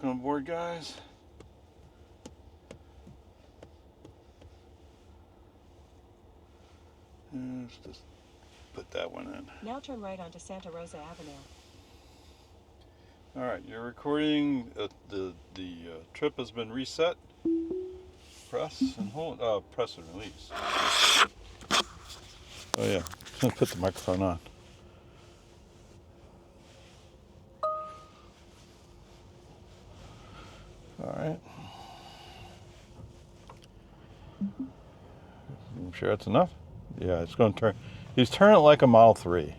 Welcome aboard, guys. Let's just put that one in. Now turn right onto Santa Rosa Avenue. All right, you're recording. The trip has been reset. Press and hold. Press and release. Oh yeah, put the microphone on. All right. I'm sure that's enough. Yeah, it's going to turn. He's turning it like a Model 3.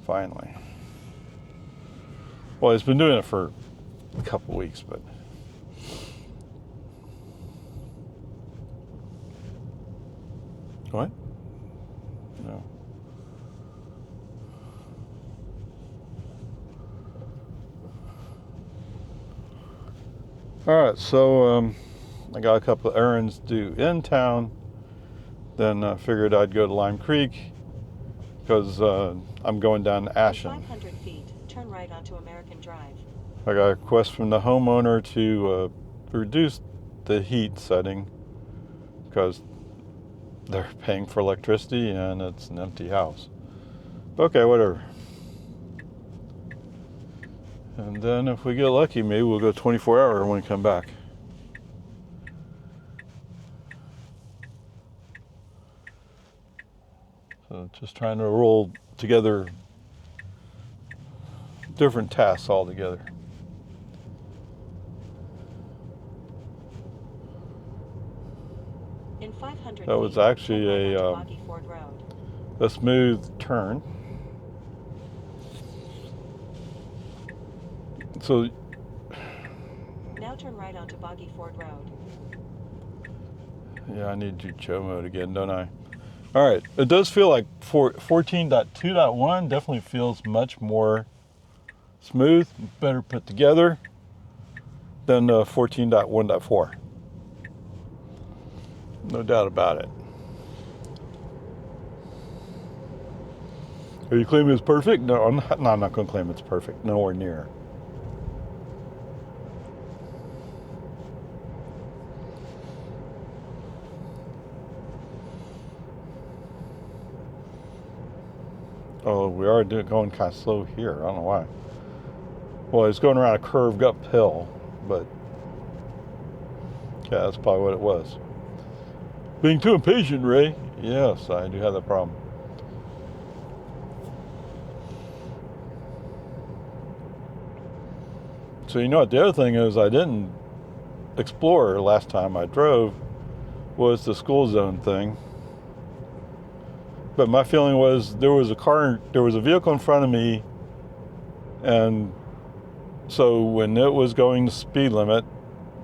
Finally. Well, he's been doing it for a couple weeks, but. What? No. All right, so I got a couple of errands due in town. Then figured I'd go to Lime Creek because I'm going down to Ashen. 500 feet, turn right onto American Drive. I got a request from the homeowner to reduce the heat setting because they're paying for electricity and it's an empty house. Okay, whatever. And then if we get lucky, maybe we'll go 24-hour when we come back. So just trying to roll together different tasks all together. In 500 That was feet, actually turn right a onto Boggy Ford Road. a smooth turn. So now turn right onto Boggy Ford Road. Yeah, I need to do Joe mode again, don't I? All right, it does feel like 14.2.1 definitely feels much more smooth, better put together than 14.1.4. No doubt about it. Are you claiming it's perfect? No, I'm not going to claim it's perfect. Nowhere near. Oh, we are going kind of slow here. I don't know why. Well, it's going around a curved uphill, but yeah, that's probably what it was. Being too impatient, Ray. Yes, I do have that problem. So you know what the other thing is I didn't explore last time I drove was the school zone thing. But my feeling was there was a vehicle in front of me, and so when it was going the speed limit,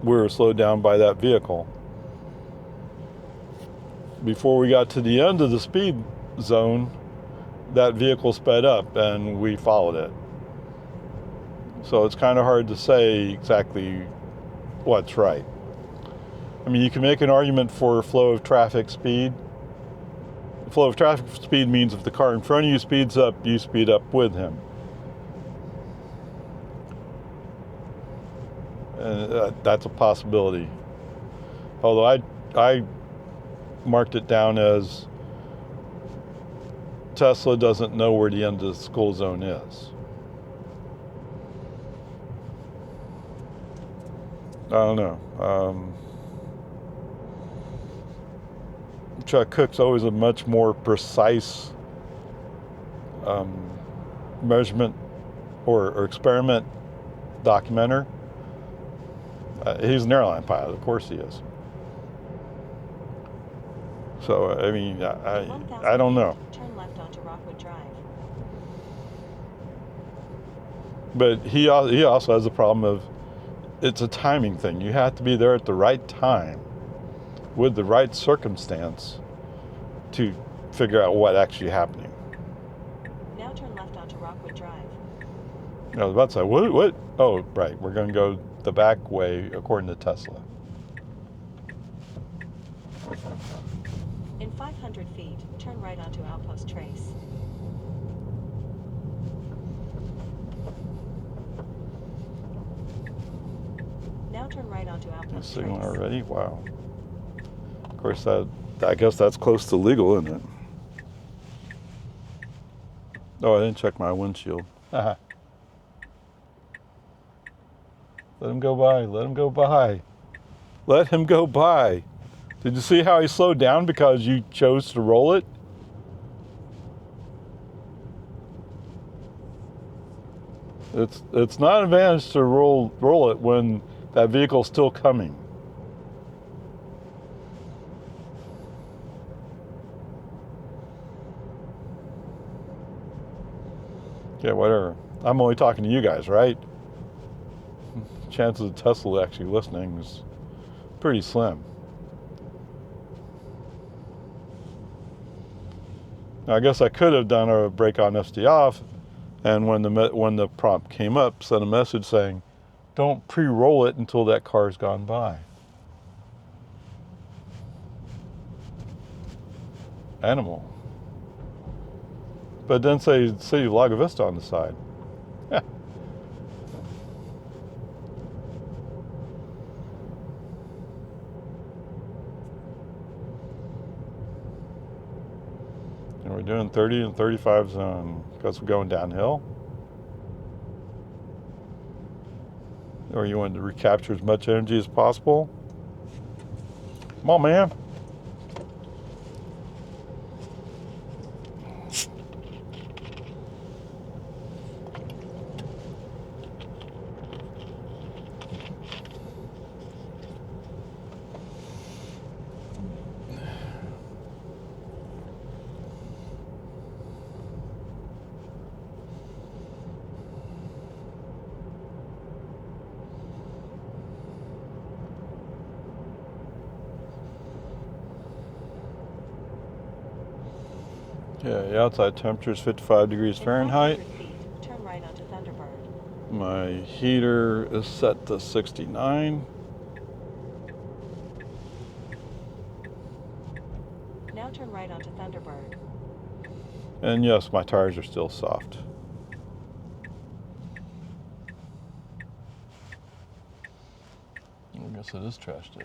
we were slowed down by that vehicle. Before we got to the end of the speed zone, that vehicle sped up and we followed it. So it's kind of hard to say exactly what's right. I mean, you can make an argument for flow of traffic speed. Flow of traffic speed means if the car in front of you speeds up, you speed up with him. And that's a possibility. Although I marked it down as Tesla doesn't know where the end of the school zone is. I don't know. Chuck Cook's always a much more precise measurement or experiment documenter. He's an airline pilot, of course he is. So I mean, I don't know. Turn left onto Rockwood Drive. But he also has the problem of it's a timing thing. You have to be there at the right time with the right circumstance to figure out what actually happening. Now turn left onto Rockwood Drive. I was about to say, what? Oh, right. We're going to go the back way according to Tesla. In 500 feet, turn right onto Outpost Trace. turn right onto You Outpost signal Trace. already? Wow. Of course, I guess that's close to legal, isn't it? Oh, I didn't check my windshield. Let him go by. Let him go by. Let him go by. Did you see how he slowed down because you chose to roll it? It's not an advantage to roll it when that vehicle's still coming. Yeah, whatever. I'm only talking to you guys, right? Chances of Tesla actually listening is pretty slim. Now, I guess I could have done a break on FSD off, and when the prompt came up, sent a message saying, "Don't pre-roll it until that car's gone by." Animal. But then say City of Lago Vista on the side. And we're doing 30 and 35 zone because we're going downhill. Or you want to recapture as much energy as possible? Come on, man. Yeah, the outside temperature is 55 degrees In Fahrenheit. 500 feet, turn right onto Thunderbird. My heater is set to 69. Now turn right onto Thunderbird. And yes, my tires are still soft. I guess it is trash day.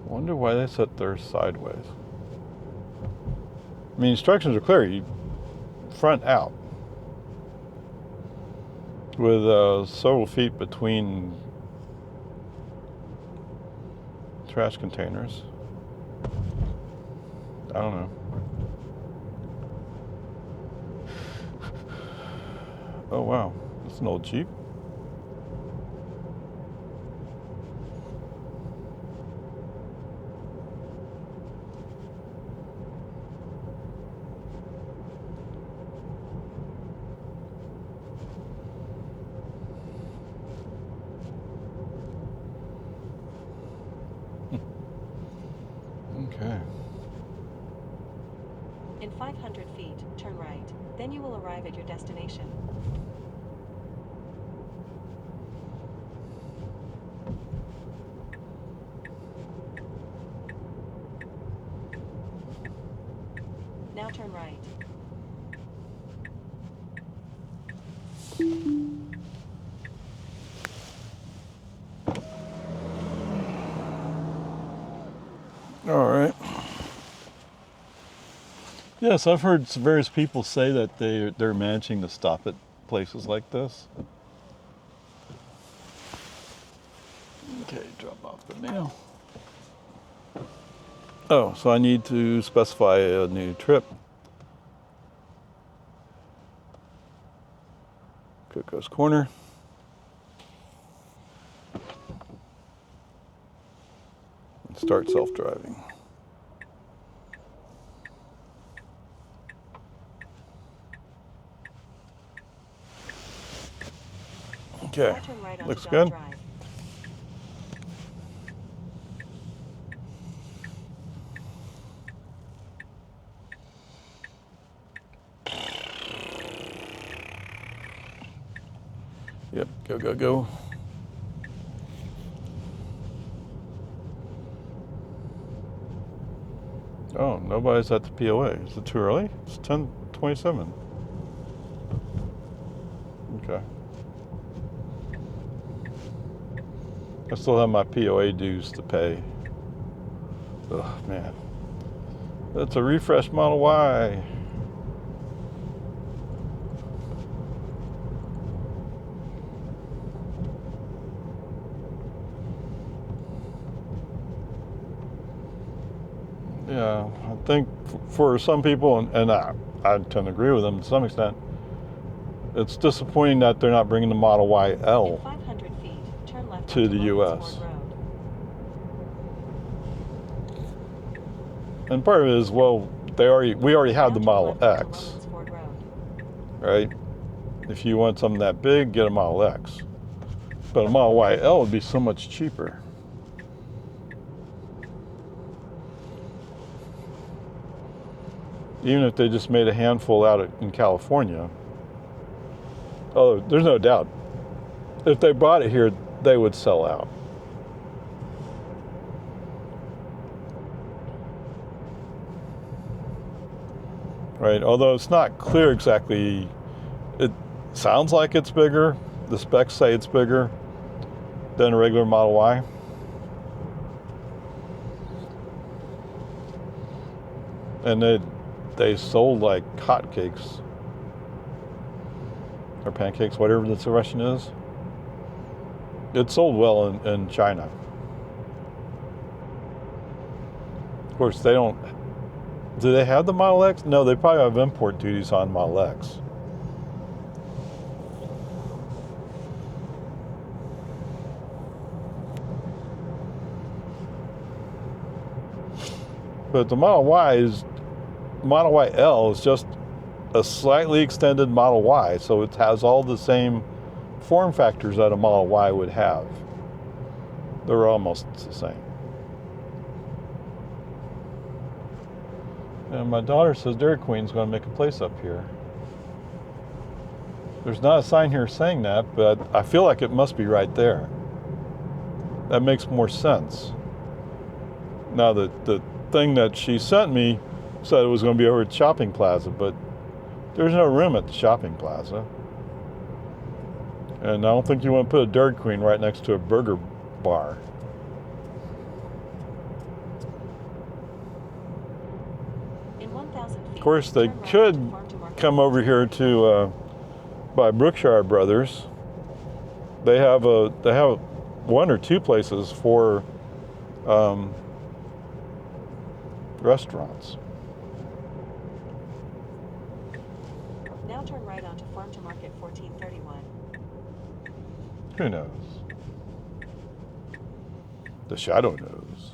Wonder why they set theirs sideways. I mean, instructions are clear. You front out with several feet between trash containers. I don't know. Oh wow, that's an old Jeep. Okay. In 500 feet, turn right. Then you will arrive at your destination. Now turn right. All right. Yes, I've heard various people say that they're managing to stop at places like this. Okay, drop off the mail. Oh, so I need to specify a new trip. Cocos Corner. And start self-driving. Okay, Now turn right onto looks Dog good. Drive. Yep, go, go, go. Oh, nobody's at the POA. Is it too early? It's 10:27. Okay. I still have my POA dues to pay. Oh, man. That's a refresh Model Y. Yeah, I think for some people, and I tend to agree with them to some extent, it's disappointing that they're not bringing the Model Y In L 500 feet, turn left to onto the Markets US. Ford Road. And part of it is, well, we already have Now the turn Model left onto X, Romans Ford Road. right? If you want something that big, get a Model X. But a Model Y L would be so much cheaper. Even if they just made a handful out in California. Oh, there's no doubt. If they brought it here, they would sell out. Right? Although it's not clear exactly. It sounds like it's bigger. The specs say it's bigger than a regular Model Y. And they sold like hotcakes. Or pancakes, whatever the expression is. It sold well in China. Of course, they don't. Do they have the Model X? No, they probably have import duties on Model X. But the Model Y L is just a slightly extended Model Y, so it has all the same form factors that a Model Y would have. They're almost the same. And my daughter says Dairy Queen's going to make a place up here. There's not a sign here saying that, but I feel like it must be right there. That makes more sense. Now, the thing that she sent me said it was going to be over at Shopping Plaza, but there's no room at the Shopping Plaza. And I don't think you want to put a Dairy Queen right next to a burger bar. In 1,000 feet, Of course, they turn right could onto Farm to Market come over here to by Brookshire Brothers. They have one or two places for restaurants. Now turn right onto Farm to Market 1431. Who knows? The shadow knows.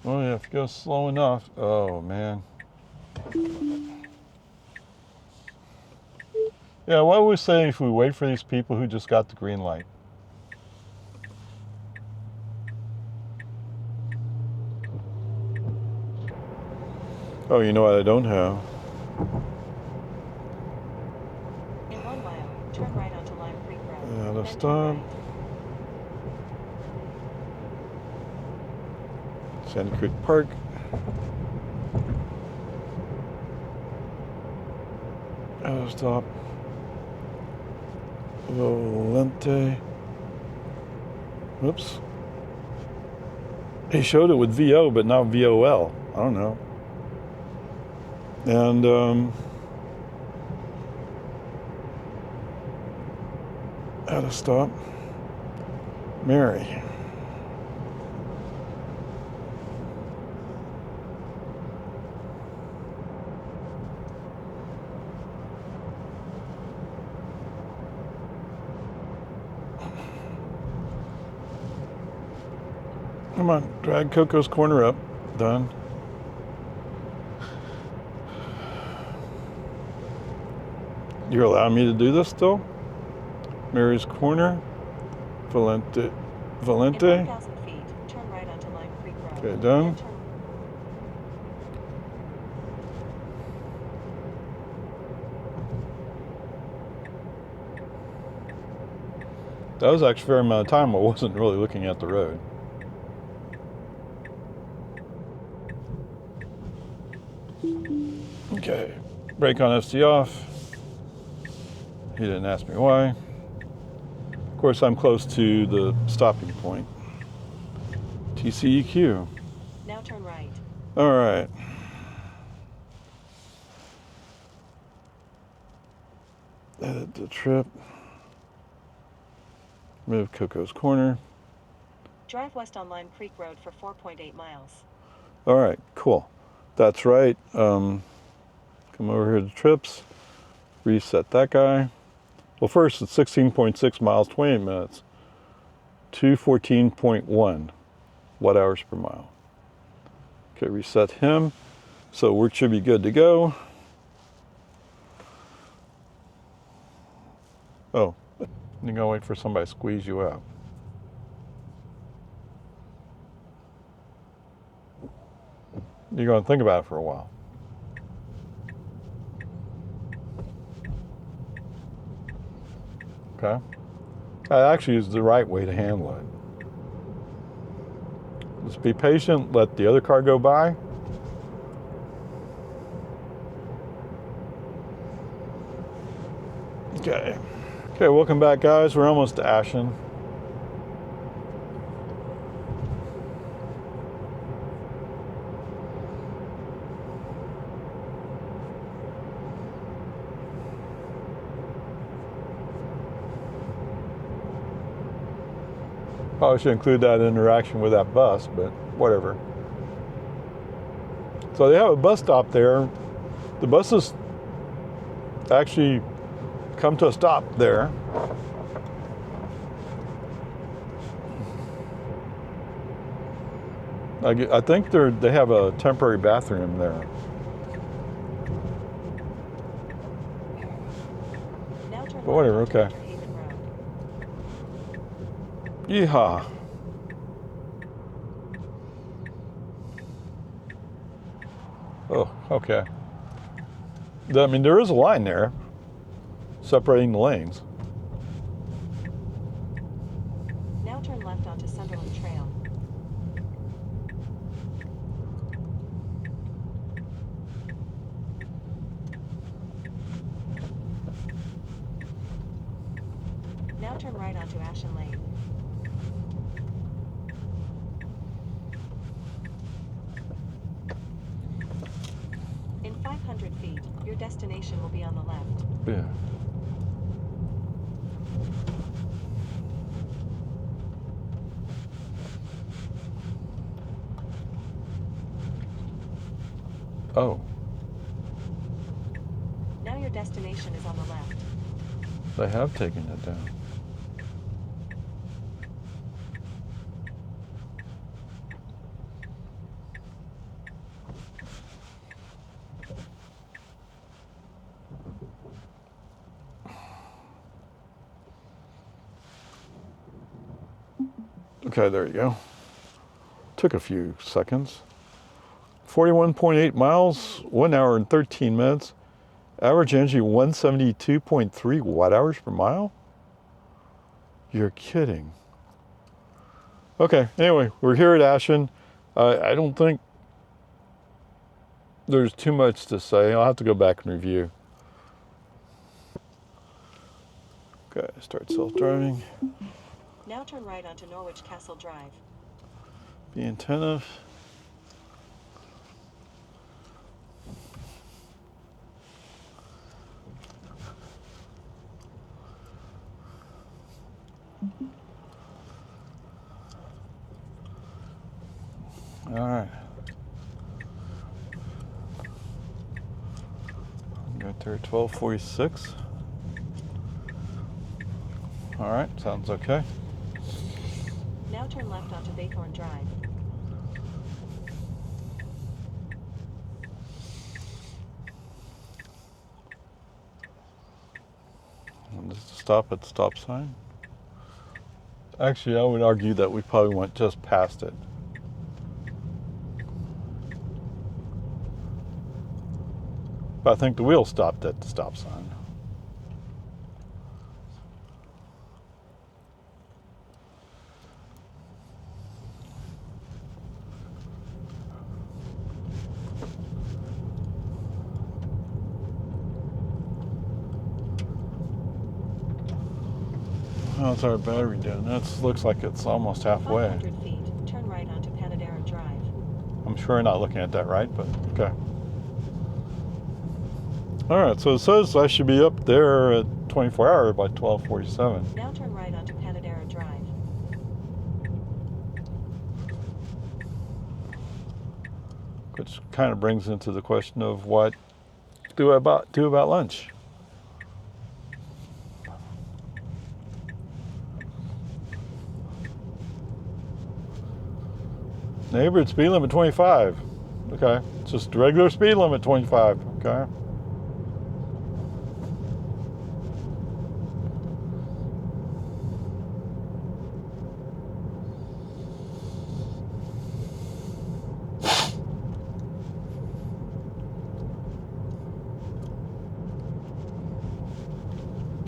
Oh yeah, if it goes slow enough. Oh man. Yeah, what would we say if we wait for these people who just got the green light? Oh, you know what I don't have? In 1 mile, turn right onto Lime Creek Road. Yeah, Then let's turn stop. right. Sandy Creek Park. Stop. Volente. Whoops. He showed it with VO, but not VOL. I don't know. And how to stop. Mary. Come on, drag Cocos Corner up. Done. You're allowing me to do this still? Mary's Corner. Valente. In Valente. 1,000 feet, turn right onto Lime Creek Road. Okay, Then done. turn That was actually a fair amount of time I wasn't really looking at the road. Okay, brake on FSD off. He didn't ask me why. Of course, I'm close to the stopping point. TCEQ. Now turn right. All right. Edit the trip. Move Cocos Corner. Drive west on Lime Creek Road for 4.8 miles. All right, cool. That's right. Come over here to trips. Reset that guy. Well, first it's 16.6 miles, 28 minutes. 214.1 watt hours per mile. Okay, reset him. So we should be good to go. Oh, you're gonna wait for somebody to squeeze you out. You're gonna think about it for a while. Okay. That actually is the right way to handle it. Just be patient, let the other car go by. Okay. Okay, welcome back, guys. We're almost to Ashen. Probably should include that interaction with that bus, but whatever. So they have a bus stop there. The buses actually come to a stop there. I think they have a temporary bathroom there. Now turn But whatever, left okay. onto Haven Road. Yeehaw. Oh, okay. I mean, there is a line there separating the lanes. Now turn left onto Sunderland Trail. Now turn right onto Ashen Lane. In 500 feet, your destination will be on the left. Yeah. Oh, Now your destination is on the left. they have taken it down. Okay, there you go. Took a few seconds. 41.8 miles, 1 hour and 13 minutes. Average energy 172.3 watt hours per mile? You're kidding. Okay, anyway, we're here at Ashen. I don't think there's too much to say. I'll have to go back and review. Okay, start self-driving. Now turn right onto Norwich Castle Drive. Be attentive. All right. Got there 12:46. All right, sounds okay. Now turn left onto Baythorn Drive. And just stop at the stop sign. Actually, I would argue that we probably went just past it. But I think the wheel stopped at the stop sign. How's our battery doing? That looks like it's almost halfway. 500 feet, turn right onto Panadero Drive. I'm sure you're not looking at that right, but okay. All right, so it says I should be up there at 24 hour by 12:47. Now turn right onto Panadero Drive. Which kind of brings into the question of what do I do about lunch? Neighborhood speed limit 25. Okay, just regular speed limit 25. Okay.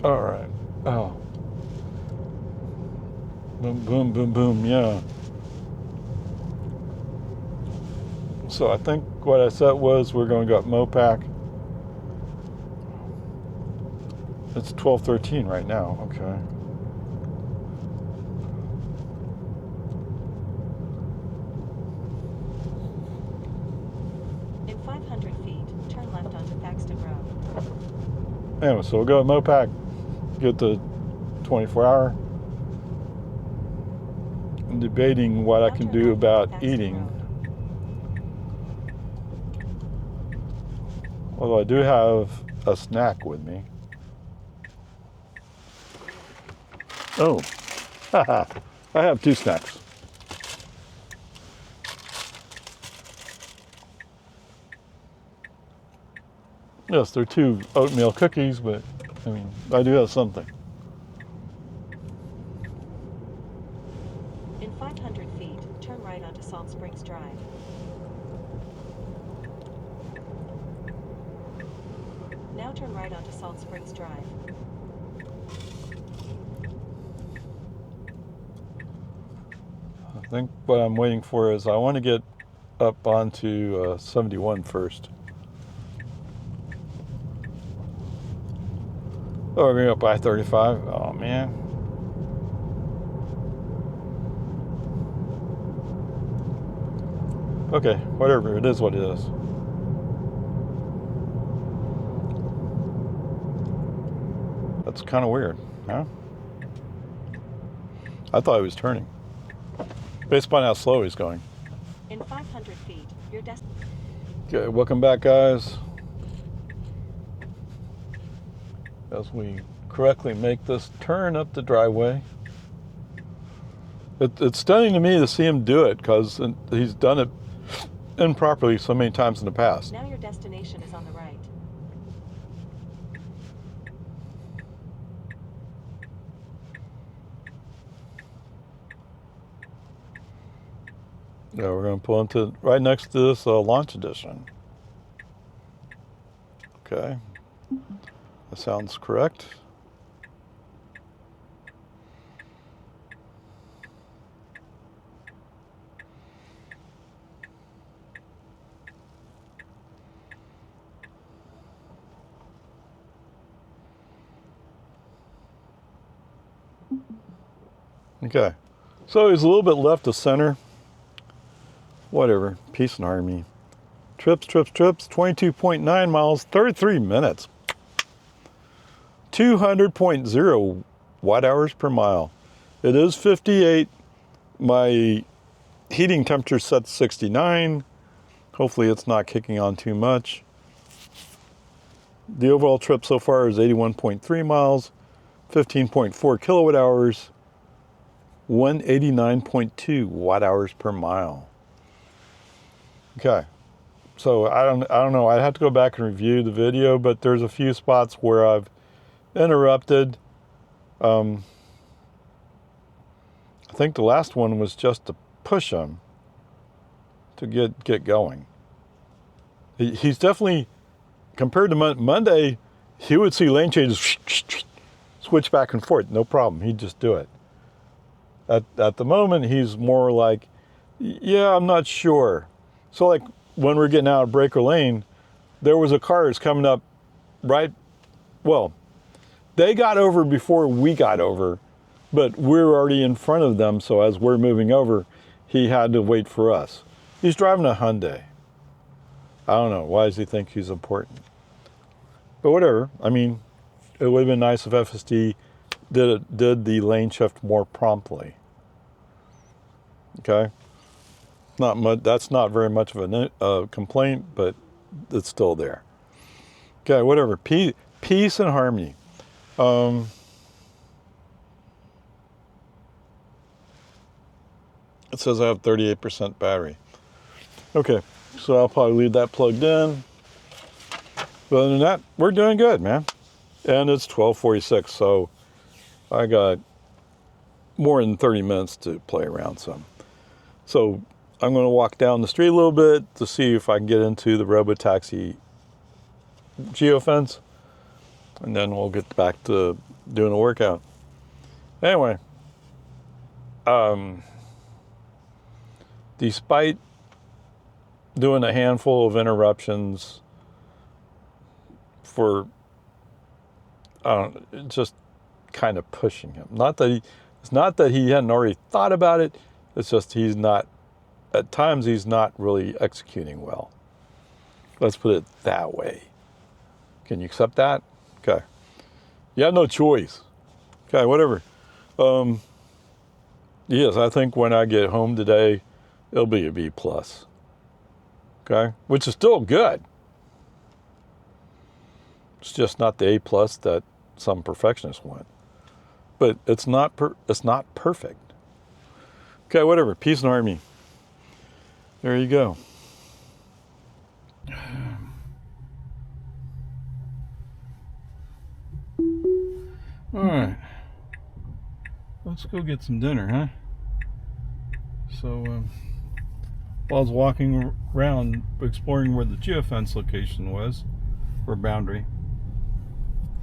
All right. Oh. Boom, boom, boom, boom. Yeah. So I think what I said was we're going to go up Mopac. It's 12:13 right now. Okay. In 500 feet, turn left onto Thaxton Road. Anyway, so we'll go to Mopac, get the 24 hour. I'm debating what I can do about eating. Although I do have a snack with me. Oh, haha, I have two snacks. Yes, they're two oatmeal cookies, but I mean, I do have something. In 500 feet, turn right onto Salt Springs Drive. Now turn right onto Salt Springs Drive. I think what I'm waiting for is I want to get up onto 71 first. Oh, we're going up by 35. Oh, man. Okay, whatever. It is what it is. That's kind of weird, huh? I thought he was turning. Based upon how slow he's going. In 500 feet, your destination. Okay, welcome back, guys. As we correctly make this turn up the driveway. It's stunning to me to see him do it because he's done it improperly so many times in the past. Now your destination is on the right. Yeah, we're going to pull into right next to this launch edition. Okay, that sounds correct. Okay, so he's a little bit left of center. Whatever, peace and harmony. Trips, 22.9 miles, 33 minutes. 200.0 watt hours per mile. It is 58. My heating temperature set to 69. Hopefully it's not kicking on too much. The overall trip so far is 81.3 miles, 15.4 kilowatt hours, 189.2 watt hours per mile. Okay, so I don't know. I'd have to go back and review the video, but there's a few spots where I've interrupted. I think the last one was just to push him to get going. He's definitely, compared to Monday, he would see lane changes, switch back and forth, no problem. He'd just do it. At the moment, he's more like, yeah, I'm not sure. So like when we're getting out of breaker lane, there was a car that's coming up right, well, they got over before we got over. But we're already in front of them, so as we're moving over, he had to wait for us. He's driving a Hyundai. I don't know. Why does he think he's important? But whatever. I mean, it would have been nice if FSD did the lane shift more promptly. Okay? Not much. That's not very much of a complaint, but it's still there. Okay, whatever. Peace and harmony. It says I have 38% battery. Okay, so I'll probably leave that plugged in. But other than that, we're doing good, man. And it's 12:46, so I got more than 30 minutes to play around some. So I'm going to walk down the street a little bit to see if I can get into the robotaxi geofence, and then we'll get back to doing a workout. Anyway, despite doing a handful of interruptions for just kind of pushing him. It's not that he hadn't already thought about it. It's just at times he's not really executing well. Let's put it that way. Can you accept that? Okay. You have no choice. Okay, whatever. Yes, I think when I get home today, it'll be a B+. Okay? Which is still good. It's just not the A+ that some perfectionists want. But it's not perfect. Okay, whatever. Peace and harmony. There you go. All right. Let's go get some dinner, huh? So, while I was walking around exploring where the geofence location was, or boundary,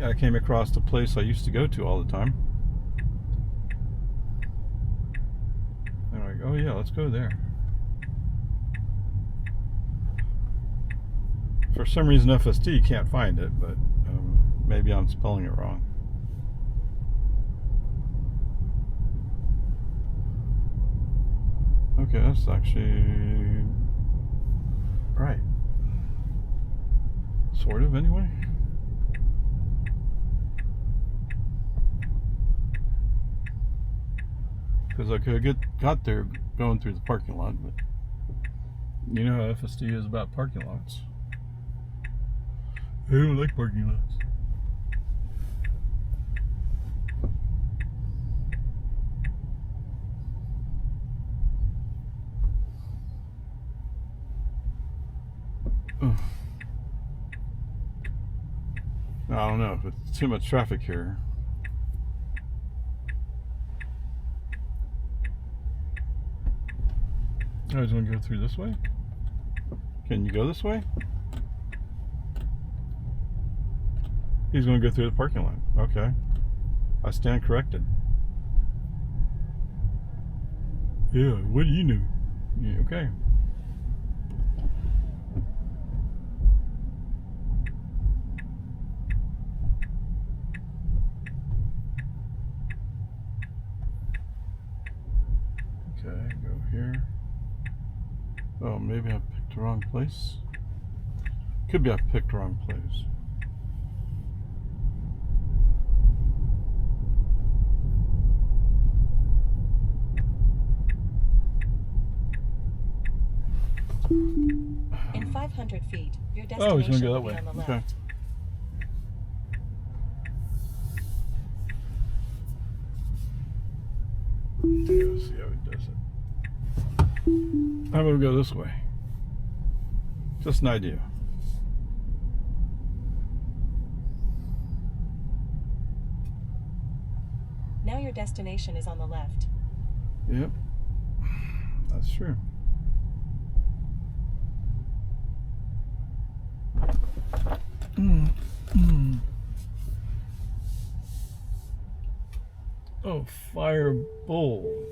I came across the place I used to go to all the time. And I'm like, oh yeah, let's go there. For some reason FSD can't find it, but maybe I'm spelling it wrong. Okay, that's actually right. Sort of, anyway. Because I could have got there going through the parking lot, but you know how FSD is about parking lots. I don't like parking lots. I don't know if it's too much traffic here. I just want to go through this way. Can you go this way? He's going to go through the parking lot. Okay. I stand corrected. Yeah, what do you know? Yeah, okay. Okay, go here. Oh, maybe I picked the wrong place. Could be I picked the wrong place. In 500 feet, your Oh, he's destination going to go will that be way. on the Okay. left. Let's see how he does it. I'm going to go this way. Just an idea. Now your destination is on the left. Yep. That's true. Oh, FireBowl.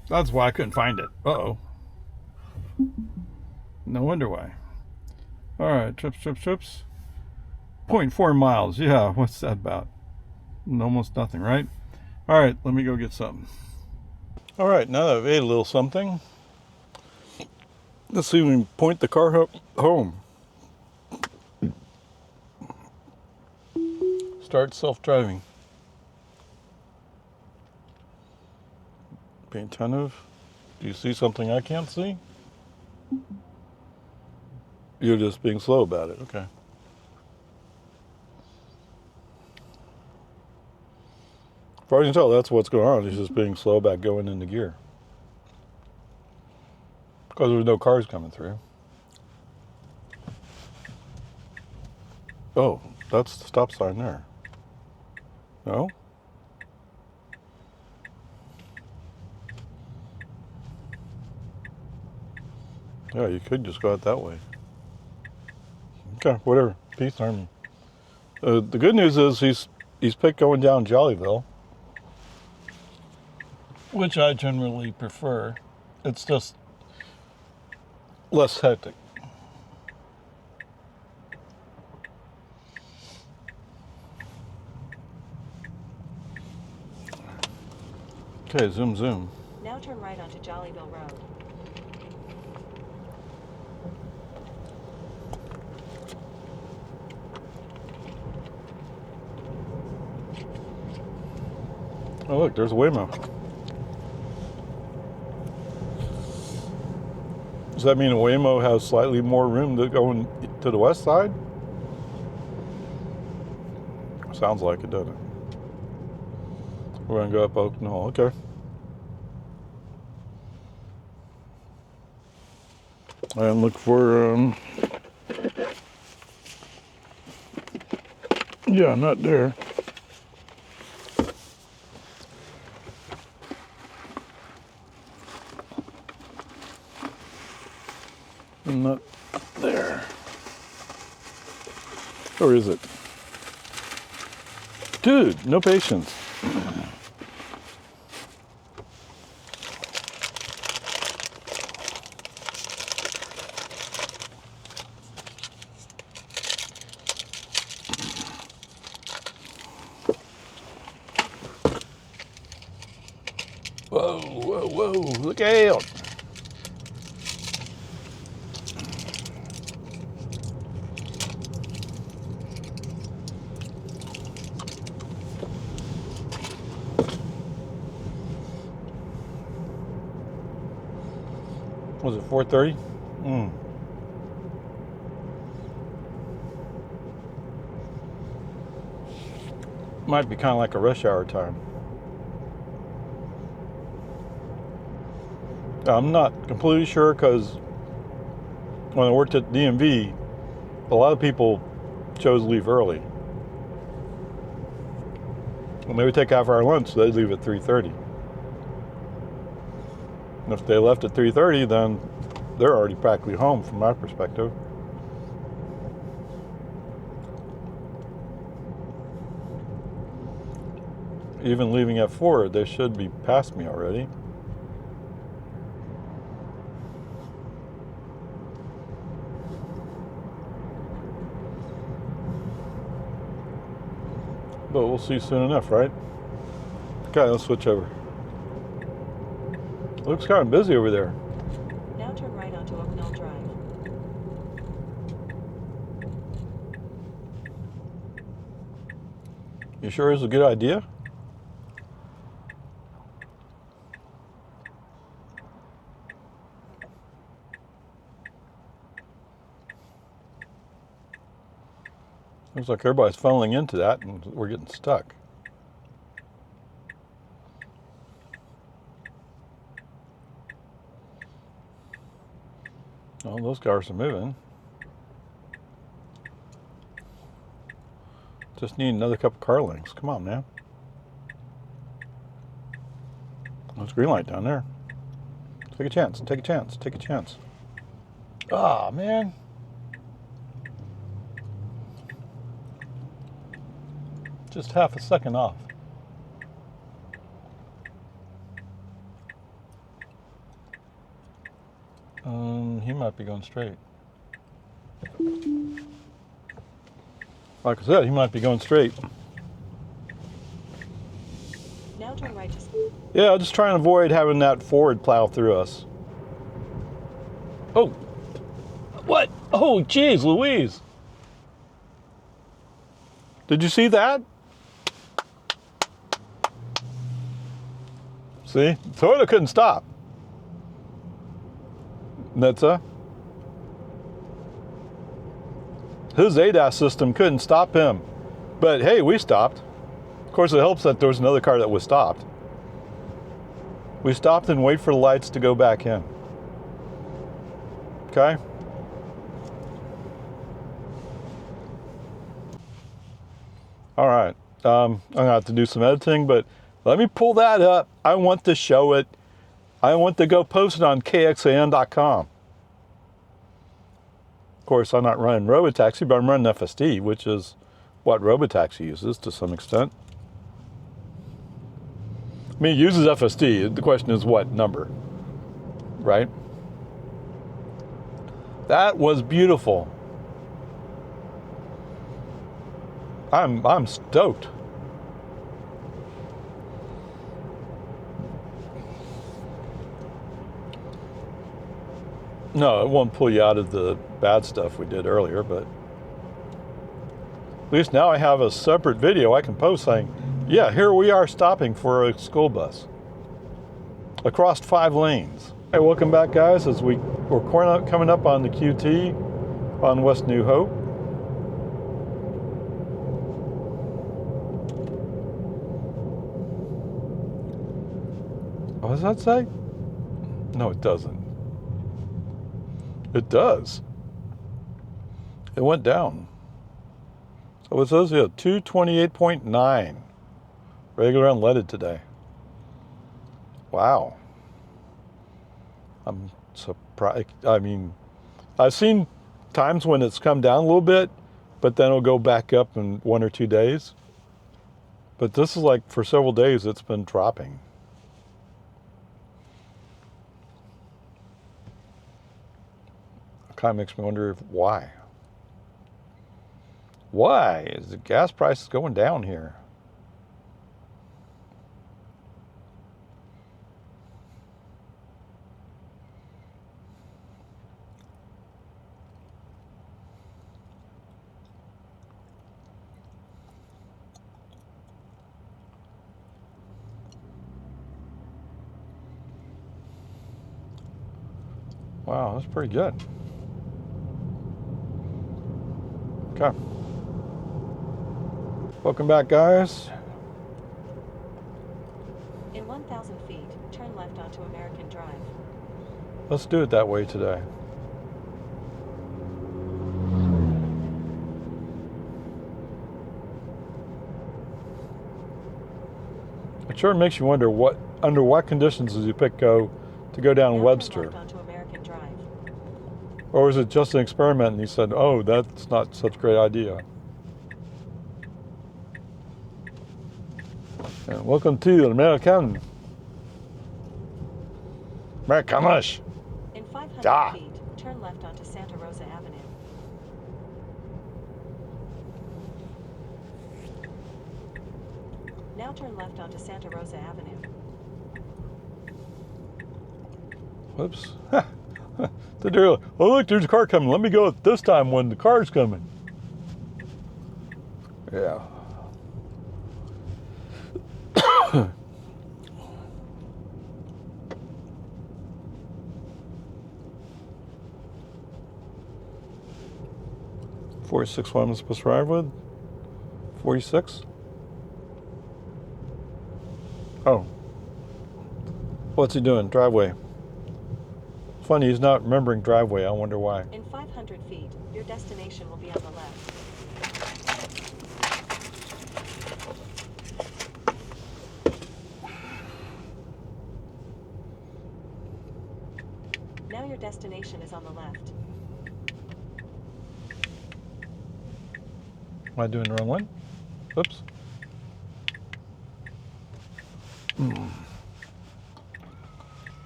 That's why I couldn't find it. Uh-oh. No wonder why. All right, trips. 0.4 miles. Yeah, what's that about? Almost nothing, right? All right, let me go get something. All right, now that I've ate a little something, let's see if we can point the car home. Start self-driving. Be attentive. Do you see something I can't see? You're just being slow about it. Okay. As far as you can tell, that's what's going on. He's just being slow about going into gear. Because there's no cars coming through. Oh, that's the stop sign there. No? Yeah, you could just go out that way. Okay, whatever. Peace, Army. The good news is he's picked going down Jollyville, which I generally prefer. It's just less hectic. Okay, zoom, zoom. Now turn right onto Jollyville Road. Oh, look, there's a Waymo. Does that mean a Waymo has slightly more room to go to the west side? Sounds like it, doesn't it? We're going to go up Oak Knoll. Okay. And look for, yeah, not there. Not there. Or is it? Dude, no patience. Whoa, whoa, whoa, look out. Was it 4:30? Might be kind of like a rush hour time. I'm not completely sure because when I worked at DMV, a lot of people chose to leave early. When they would take half-hour lunch, they'd leave at 3:30. And if they left at 3:30, then they're already practically home from my perspective. Even leaving at 4, they should be past me already. But we'll see soon enough, right? Okay, let's switch over. Looks kind of busy over there. Now turn right onto Oak Knoll Drive. You sure it's a good idea? Looks like everybody's funneling into that and we're getting stuck. Oh, those cars are moving. Just need another couple car lengths. Come on, man. There's a green light down there. Take a chance, take a chance, take a chance. Ah, man. Just half a second off. He might be going straight. Like I said, he might be going straight. Now turn right to... Yeah, I'll just try and avoid having that Ford plow through us. Oh, what? Oh, geez, Louise. Did you see that? See, Toyota couldn't stop. Netza. His ADAS system couldn't stop him. But hey, we stopped. Of course, it helps that there was another car that was stopped. We stopped and wait for the lights to go back in. Okay? All right. I'm going to have to do some editing, but let me pull that up. I want to show it. I want to go post it on kxan.com. Of course, I'm not running Robotaxi, but I'm running FSD, which is what Robotaxi uses to some extent. I mean, it uses FSD. The question is what number, right? That was beautiful. I'm stoked. No, it won't pull you out of the bad stuff we did earlier, but at least now I have a separate video I can post saying, yeah, here we are stopping for a school bus across 5 lanes. Hey, welcome back, guys, as we're coming up on the QT on West New Hope. What does that say? No, it doesn't. It does. It went down. So it says here, 228.9. Regular unleaded today. Wow. I'm surprised. I mean, I've seen times when it's come down a little bit, but then it'll go back up in 1 or 2 days. But this is like for several days it's been dropping. It kind of makes me wonder why. Why is the gas prices going down here? Wow, that's pretty good. Okay. Welcome back, guys. In 1,000 feet, turn left onto American Drive. Let's do it that way today. It sure makes you wonder under what conditions does you pick to go down Now Webster? turn left onto American Drive. Or was it just an experiment and he said, oh, that's not such a great idea? And welcome to American. Americanish. In 500 Ah. feet, turn left onto Santa Rosa Avenue. Now turn left onto Santa Rosa Avenue. Whoops. Oh, look, there's a car coming. Let me go at this time when the car's coming. Yeah. $46 what I'm supposed to drive with? 46? Oh. What's he doing? Driveway. Funny, he's not remembering driveway. I wonder why. In 500 feet, your destination will be on the left. Now your destination is on the left. Am I doing the wrong one? Oops.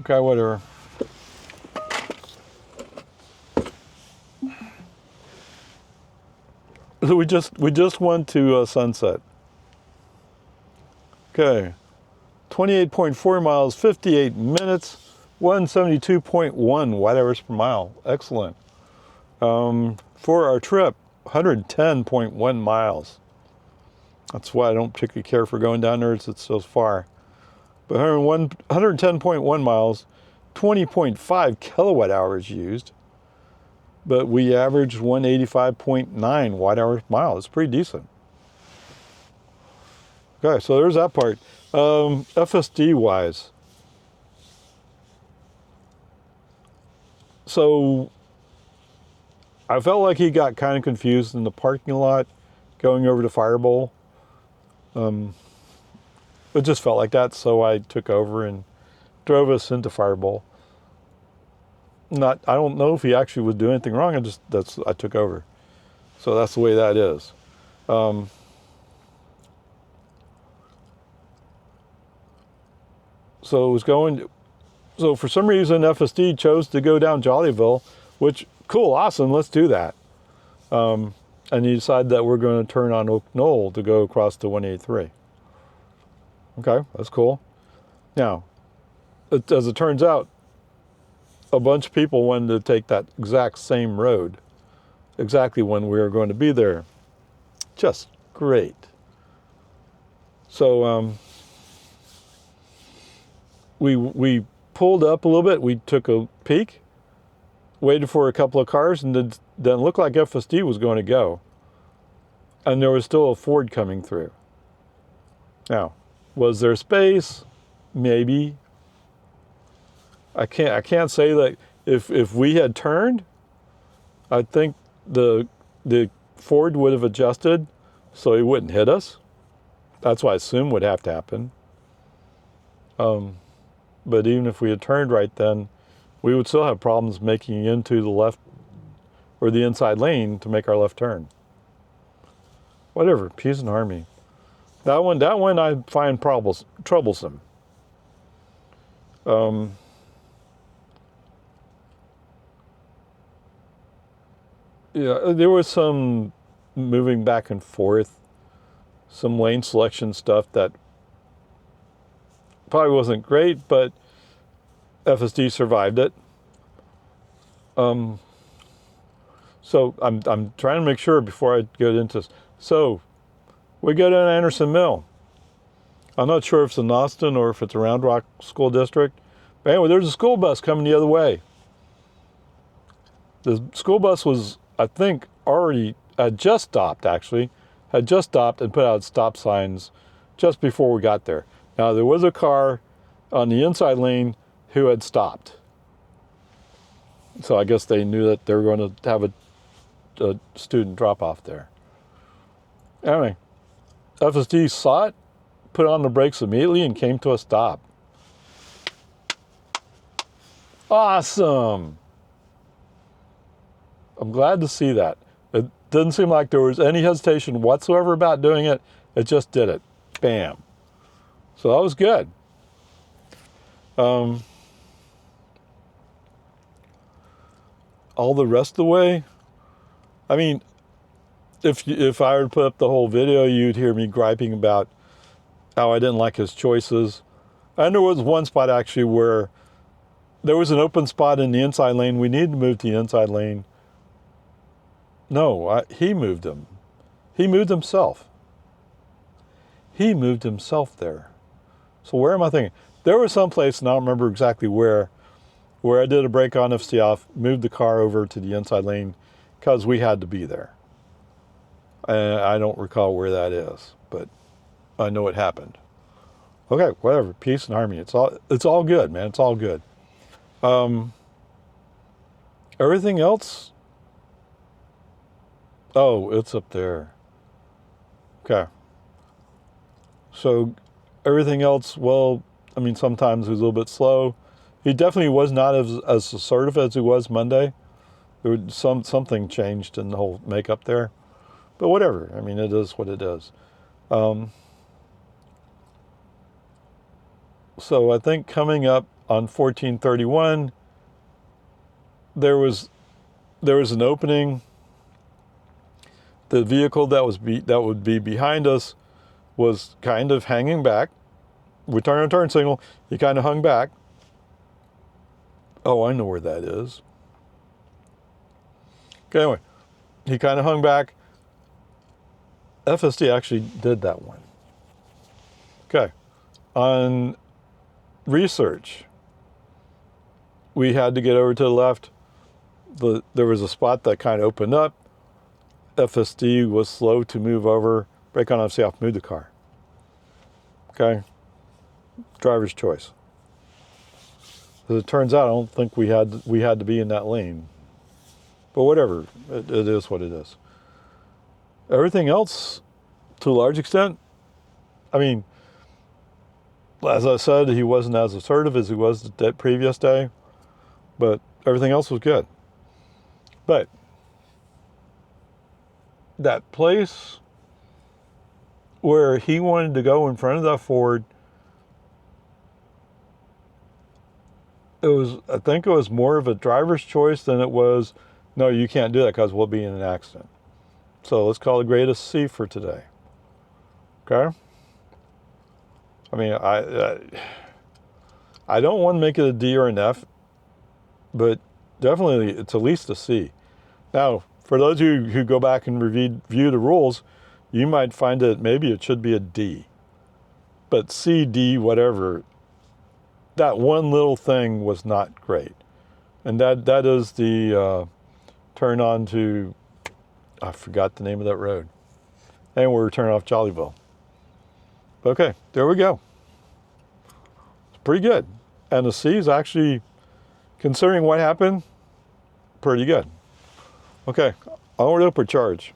Okay, whatever. We just went to Sunset. Okay, 28.4 miles, 58 minutes, 172.1 watt hours per mile. Excellent. For our trip, 110.1 miles. That's why I don't particularly care for going down there, it's so far. But 110.1 miles, 20.5 kilowatt hours used. But we averaged 185.9 watt hours per mile. It's pretty decent. Okay, so there's that part. FSD wise. So I felt like he got kind of confused in the parking lot going over to FireBowl. It just felt like that, so I took over and drove us into FireBowl. I don't know if he actually was doing anything wrong. I took over. So that's the way that is. So it was going. So for some reason, FSD chose to go down Jollyville, which cool, awesome. Let's do that. And he decided that we're going to turn on Oak Knoll to go across to 183. Okay, that's cool. Now, as it turns out, a bunch of people wanted to take that exact same road, exactly when we were going to be there. Just great. So we pulled up a little bit. We took a peek, waited for a couple of cars, and then it looked like FSD was going to go. And there was still a Ford coming through. Now, was there space? Maybe. I can't say that if we had turned, I think the Ford would have adjusted so he wouldn't hit us. That's what I assume would have to happen. But even if we had turned right then, we would still have problems making into the left or the inside lane to make our left turn. Whatever, peace and harmony. That one I find troublesome. Yeah, there was some moving back and forth, some lane selection stuff that probably wasn't great, but FSD survived it. So I'm trying to make sure before I go into this. So we go down Anderson Mill. I'm not sure if it's in Austin or if it's a Round Rock School District. But anyway, there's a school bus coming the other way. The school bus was, I think, had just stopped and put out stop signs just before we got there. Now, there was a car on the inside lane who had stopped. So I guess they knew that they were going to have a student drop off there. Anyway, FSD saw it, put on the brakes immediately, and came to a stop. Awesome! I'm glad to see that. It didn't seem like there was any hesitation whatsoever about doing it. It just did it. Bam. So that was good. All the rest of the way, I mean, if I were to put up the whole video, you'd hear me griping about how I didn't like his choices. And there was one spot actually where there was an open spot in the inside lane. We needed to move to the inside lane. No, he moved him. He moved himself. He moved himself there. So where am I thinking? There was some place, and I don't remember exactly where I did a brake on FC off, moved the car over to the inside lane because we had to be there. And I don't recall where that is, but I know it happened. Okay, whatever, peace and harmony. It's all good, man. It's all good. Everything else, oh, it's up there. Okay. So everything else, well, I mean, sometimes it was a little bit slow. He definitely was not as assertive as he was Monday. There was something changed in the whole makeup there. But whatever. I mean, it is what it is. So I think coming up on 1431, there was an opening. The vehicle that would be behind us was kind of hanging back. we turned on turn signal. He kind of hung back. Oh, I know where that is. Okay, anyway, he kind of hung back. FSD actually did that one. Okay, on research, we had to get over to the left. There was a spot that kind of opened up. FSD was slow to move over. Brake on, obviously off, move the car. Okay, driver's choice. As it turns out, I don't think we had to be in that lane. But whatever, it is what it is. Everything else, to a large extent, I mean, as I said, he wasn't as assertive as he was the previous day, but everything else was good. But that place where he wanted to go in front of that Ford, I think it was more of a driver's choice than it was, no, you can't do that because we'll be in an accident. So let's call the grade a C for today. Okay? I mean, I don't want to make it a D or an F, but definitely it's at least a C. Now, for those of you who go back and review the rules, you might find that maybe it should be a D. But C, D, whatever, that one little thing was not great. And that is the turn on to, I forgot the name of that road. And we're turning off Jollyville. Okay, there we go. It's pretty good. And the C is actually, considering what happened, pretty good. Okay, onward, upward charge.